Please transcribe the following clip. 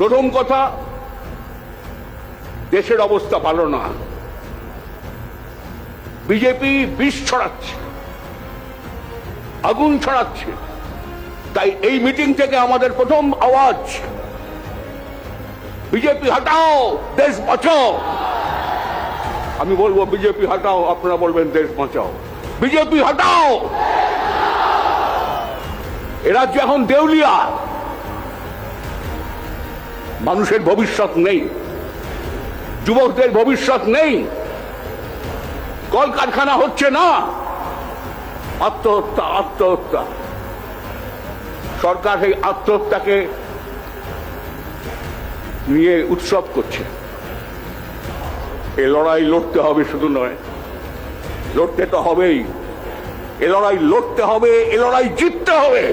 প্রথম কথা, দেশের অবস্থা ভালো না। বিজেপি বিষ ছড়াচ্ছে, আগুন ছড়াচ্ছে। তাই এই মিটিং থেকে আমাদের প্রথম আওয়াজ, বিজেপি হটাও, দেশ বাঁচাও। আমি বলবো বিজেপি হটাও, আপনারা বলবেন দেশ বাঁচাও। বিজেপি হটাও। এ রাজ্যে এখন দেউলিয়া, মানুষের ভবিষ্যৎ নেই, যুবকদের ভবিষ্যৎ নেই, কলকারখানা হচ্ছে না, আত্মহত্যা আত্মহত্যা। সরকার এই আত্মহত্যাকে নিয়ে উৎসব করছে। এ লড়াই লড়তে হবে, শুধু নয়, লড়তে তো হবেই। এ লড়াই লড়তে হবে, এ লড়াই জিততে হবে।